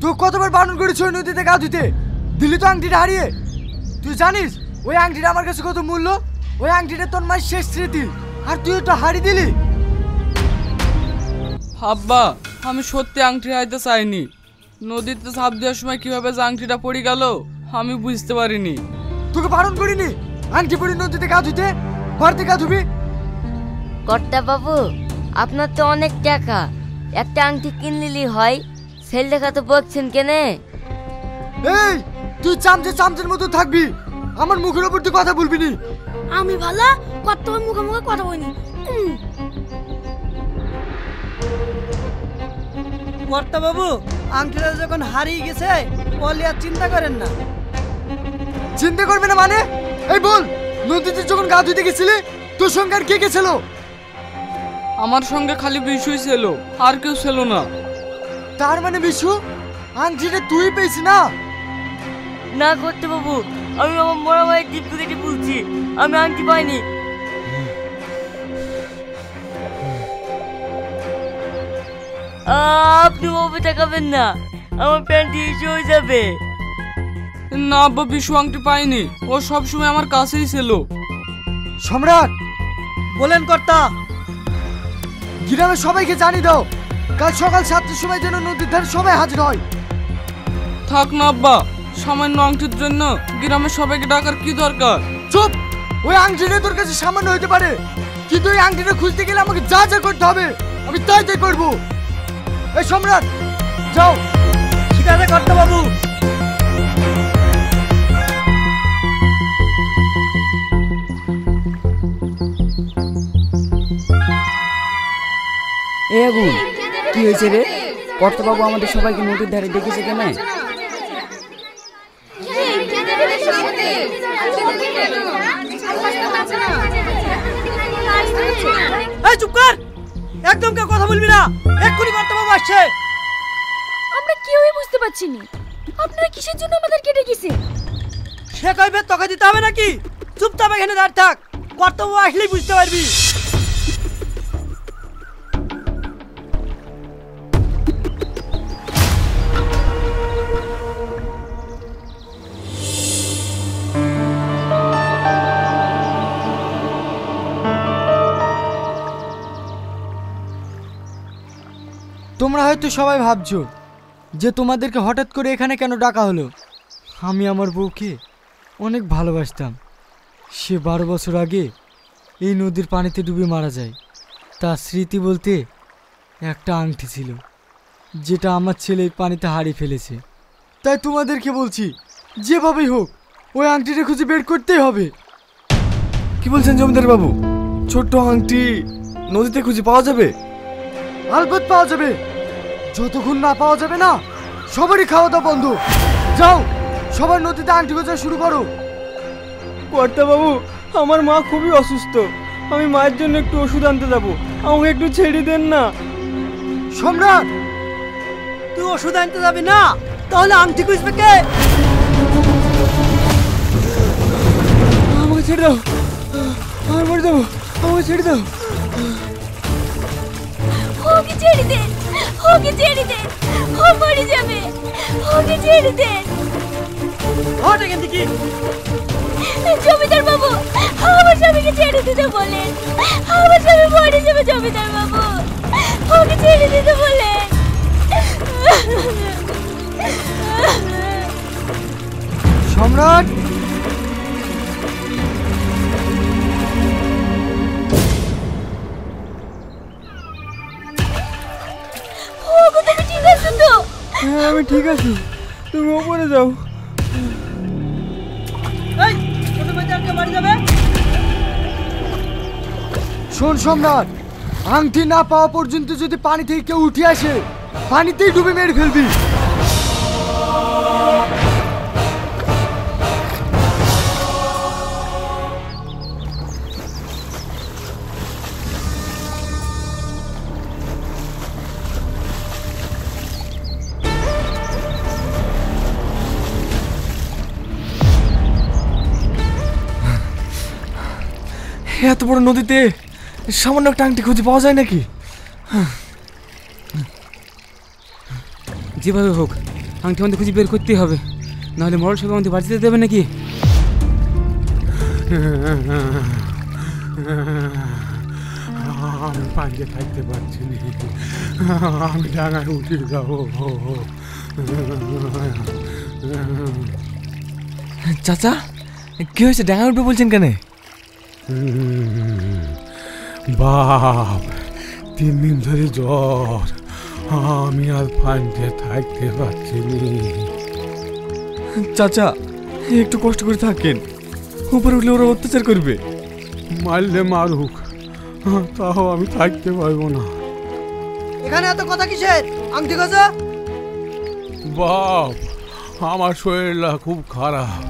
তো কতবার বারণ করেছি ওই নদীতে গা ধুতে, দিলি তো আংটিটা হারিয়ে। তুই জানিস ওই আংটিটা আমার কাছে কত মূল্য? ওই আংটিটা তোর মায়ের শেষ স্মৃতি, আর তুই ওটা হারিয়ে দিলি। আব্বা, আমি সত্যি আংটি হারাইতে চাইনি। নদীতে ঝাঁপ দেওয়ার সময় কিভাবে যে আংটিটা পড়ে গেল আমি বুঝতে পারিনি। তোকে বারণ করিনি আংটি পরে নদীতে গা ধুতে? বাড়িতে গা ধুবি। কর্তা বাবু, আপনার তো অনেক টাকা, একটা আংটি কিনলিলি হয়, সেল দেখা তো বলছেন কেনে? এই তুই চামচের মতো থাকবি, আমার মুখের উপর তুই কথা বলবি নি। আমি ভালো কত মুখে মুখে কথা বলিনি। কর্তা বাবু, আংটিটা যখন হারিয়ে গেছে বলি আর চিন্তা করেন না। চিন্তা করবে না মানে? এই বল, নদীতে যখন গা ধুতে গেছিলি তোর সঙ্গে আর কে কে ছিল? আমার সঙ্গে খালি বিশুই ছিল, আর কেউ ছিল না। তার মানে বিশু আংটিটা তুই পেয়েছি না? না কর্তা বাবু, আমি আমার মরা ভাইয়ের টিপ কেটে বলছি, আমি আংটি পাইনি। আপনি বাবু তাকাবেন না, আমার প্যান্ট ইস্যু হয়ে যাবে। না আব্বা, বিশু আংটি পাইনি, ও সবসময় আমার কাছেই ছিল। সম্রাট, বলেন কর্তা। গ্রামের সবাইকে জানিয়ে দাও কাল সকাল 7টার সময় যেন নদীর ধারে সবাই হাজির হয়। থাক না আব্বা, সামান্য আংটির জন্য গ্রামের সবাইকে ডাকার কি দরকার? চুপ! ওই আংটিটা তোর কাছে সামান্য হতে পারে, কিন্তু ওই আংটিটা খুঁজতে গেলে আমাকে যা যা করতে হবে আমি তাই করবো। এই সম্রাট, যাও। ঠিক আছে কর্তা বাবু। এ আগুন, কি হয়েছে রে? কর্তাবাবু আমাদের সবাইকে নদীর ধারে ডেকেছে কেন? এই চুপ কর, একদম কেউ কথা বলবি না, এক্ষুনি কর্তা বাবু আসছে। আমরা কেউই বুঝতে পারছি না আপনারা কিসের জন্য আমাদেরকে ডেকেছেন। সে কইবে তোকে দিতে হবে নাকি? চুপচাপ এখানে দাঁড় থাক, কর্তা বাবু আসলেই বুঝতে পারবি। তোমরা হয়তো সবাই ভাবছো যে তোমাদেরকে হঠাৎ করে এখানে কেন ডাকা হলো। আমি আমার বউকে অনেক ভালোবাসতাম। সে 12 বছর আগে এই নদীর পানিতে ডুবে মারা যায়। তার স্মৃতি বলতে একটা আংটি ছিল, যেটা আমার ছেলে এই পানিতে হারিয়ে ফেলেছে। তাই তোমাদেরকে বলছি, যেভাবেই হোক ওই আংটিটা খুঁজে বের করতেই হবে। কি বলছেন জমিদার বাবু? ছোট্ট আংটি নদীতে খুঁজে পাওয়া যাবে? আলবত পাওয়া যাবে। যতক্ষণ না পাওয়া যাবে না সবারই খাওয়া দাওয়া বন্ধ। যাও, সবার নদীতে আংটি খোঁজা শুরু করো। কর্তা বাবু, আমার মা খুবই অসুস্থ, আমি মায়ের জন্য একটু ওষুধ আনতে যাবো, আমাকে একটু ছেড়ে দেন না। সম্রাট, তুই ওষুধ আনতে যাবি না? তাহলে আংটি খুঁজবে কে? আমাকে ছেড়ে দাও, আমি মরে যাবো, আমাকে ছেড়ে দাও। ওকে ছেড়ে দেন, ওকে ছেড়ে দেন, ও মরে যাবে, ওকে ছেড়ে দেন। হট এখান থেকে। জমিদার বাবু, আমার স্বামীকে ছেড়ে দিতে বলেন, আমার স্বামী মরে যাবে। জমিদার বাবু, ওকে ছেড়ে দিতে বলেন। সম্রাট, ওগো তুমি ঠিক আছো তো? হ্যাঁ আমি ঠিক আছি, তুমি ওপরে যাও। এই ছোট বাচ্চাকে বাড়ি যাবে। শোন সম্রাট, আংটি না পাওয়া পর্যন্ত যদি পানি থেকে কেউ উঠে আসে পানিতেই ডুবে মেরে ফেলবি। এত বড় নদীতে সামান্য একটা আংটি খুঁজে পাওয়া যায় নাকি? যেভাবে হোক আংটি আমাদের খুঁজে বের করতেই হবে, নাহলে মরল সবাই আমাদের বাড়িতে দেবে নাকি? আমি পাঞ্জে থাকতে পারছি না, আমি ডাঙায় উঠে যাবো। চাচা কি হয়েছে, ডাঙায় উঠবে বলছেন কেন? বাপ 3 দিন ধরে জ্বর, আমি আর পাঞ্জে থাকতে পারছি না। চাচা একটু কষ্ট করে থাকেন, উপরে উঠলে ওরা অত্যাচার করবে। মারলে মারুক, তাও আমি থাকতে পারবো না। এখানে এত কথা কিসের? আংটি খোঁজো। বাপ আমার শরীরটা খুব খারাপ,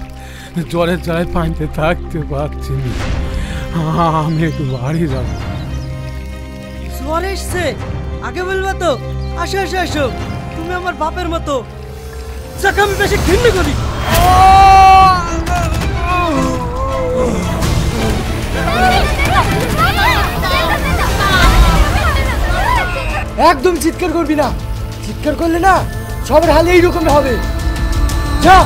জ্বরের জ্বালায় পানিতে থাকতে পারছি না, আমি একটু বাড়ি যাব। জ্বর এসছে, আগে বলবো তো। আসো আসো আসো, তুমি আমার বাপের মতো, যাকে আমি বেশি ঘৃণা করি। একদম চিৎকার করবি না, চিৎকার করলে না সবার হালে এইরকম হবে। যা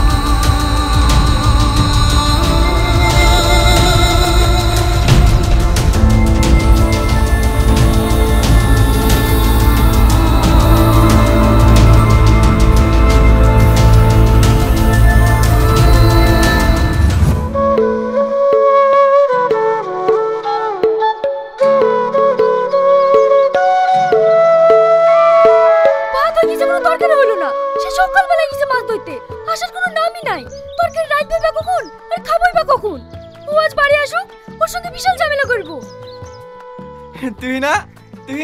আসার কোনো নামই নাই। তরকারি রাইতে বা কখন আর খাবই বা কখন? ও আজ বাড়ি আসুক, ওর সঙ্গে বিশাল ঝামেলা করব। তুই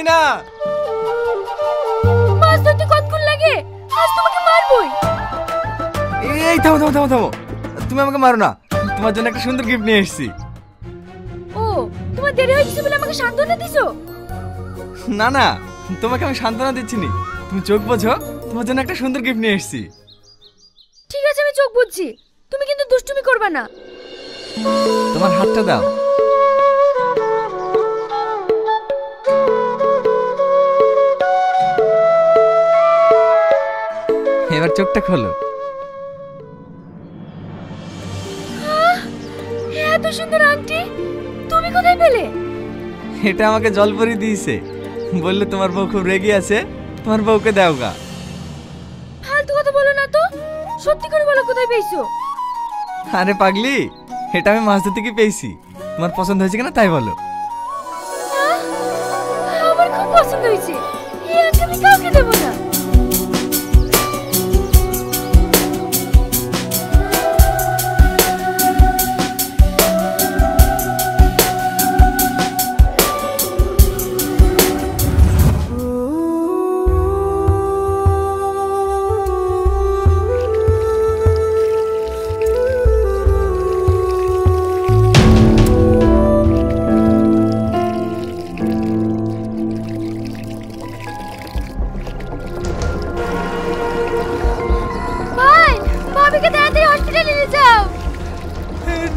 না মাছ ধরতে কতক্ষণ লাগে? আজ তোমাকে মারবই। এই থামো থামো থামো থামো, তুমি আমাকে মারো না, তোমার জন্য একটা সুন্দর গিফট নিয়ে এসেছি। ও, তোমার দেরি হয়ে গেছে বলে আমাকে সান্ত্বনা দিছো? না না, তোমাকে আমি সান্ত্বনা দিচ্ছি নি, তুমি চোখ বোঝো, তোমার জন্য একটা সুন্দর গিফট নিয়ে এসেছি। ঠিক আছে, আমি চোখ বুঝছি, তুমি কিন্তু দুষ্টুমি করবে না। তোমার হাতটা দাও। এবার চোখটা খোলো। এত সুন্দর আংটি তুমি কোথায় পেলে? এটা আমাকে জলপরি দিয়েছে, বললে তোমার বউ খুব রেগে আছে, তোমার বউকে দাও গা। ফালতু কথা বলো না তো, সত্যি করে বলো কোথায় পেয়েছো? আরে পাগলি, এটা আমি মাছ ধরতে গিয়ে পেয়েছি, তোমার পছন্দ হয়েছে কিনা তাই বলো। আমার খুব পছন্দ হয়েছে, এই আংটি আমি কাউকে দেবো না।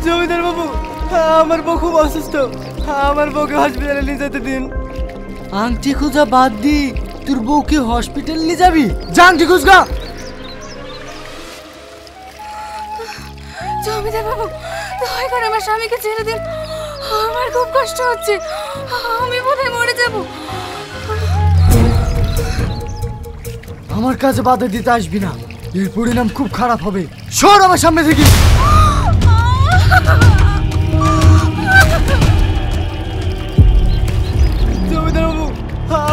জমিদার বাবু, আমার বউ খুব অসুস্থ, আমার বউকে হসপিটালে নিয়ে যেতে দিন। আংটি খোঁজা বাদ দি, তোর বউকে হসপিটাল নিয়ে যাবি? যা আংটি খুঁজগা। জমিদার বাবু, দয়া করে আমার স্বামীকে ছেড়ে দিন, আমার খুব কষ্ট হচ্ছে, আমি বোধহয় মরে যাব। আমার কাছে বাধা দিতে আসবি না, এর পরিণাম খুব খারাপ হবে। সর আমার সামনে থেকে। জমিদার বাবু,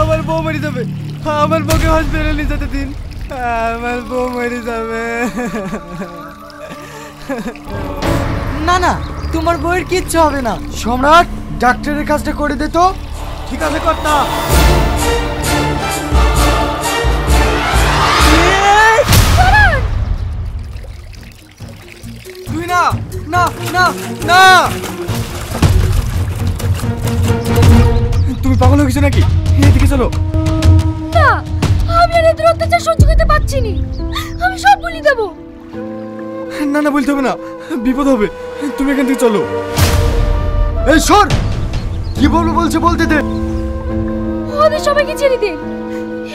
আমার বউ মরে যাবে, আমার বউকে হসপিটালে নিয়ে যেতে দিন, আমার বউ মরে যাবে। না না, তোমার বউয়ের কিচ্ছু হবে না। সম্রাট, ডাক্তারের কাজটা করে দে তো। ঠিক আছে কর্তা। তুই না না না না, তুমি পাগল হয়ে গেছো নাকি? এদিকে চলো। না, আমি আর এদের অত্যাচার সহ্য করতে পারছি না, আমি সব বলে দেবো। না না, বলতে হবে না, বিপদ হবে, তুমি এখান থেকে চলো। এই সর, কি বলবো বলছে বলতে দে। ওদের সবাইকে ছেড়ে দিন,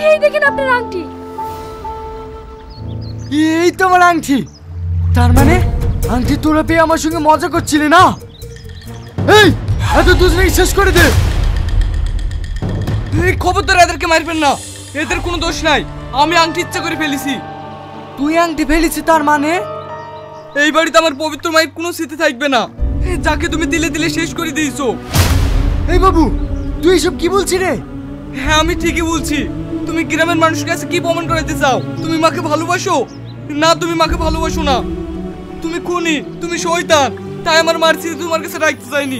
এই দেখেন আপনার আংটি। এই তো আমার আংটি। তার মানে আংটি তোরা পেয়ে আমার সঙ্গে মজা করছিলি না? এই এত দুজনেই শেষ করে দে। এই খবরদার এদেরকে মারবেন না, এদের কোনো দোষ নাই, আমি আংটি ইচ্ছা করে ফেলেছি। তুই আংটি ফেলেছি তার মানে? এই বাড়িতে আমার পবিত্র মায়ের কোনো স্মৃতি থাকবে না, যাকে তুমি দিলে দিলে শেষ করে দিয়েছো। এই বাবু তুই এসব কি বলছিস রে? হ্যাঁ আমি ঠিকই বলছি। তুমি গ্রামের মানুষের কাছে কি প্রমাণ করাতে চাও? তুমি মাকে ভালোবাসো না? তুমি মাকে ভালোবাসো না, তুমি খুনি, তুমি শয়তান, তাই আমার মার স্মৃতি তোমার কাছে রাখতে চাইনি।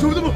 জমি দেবো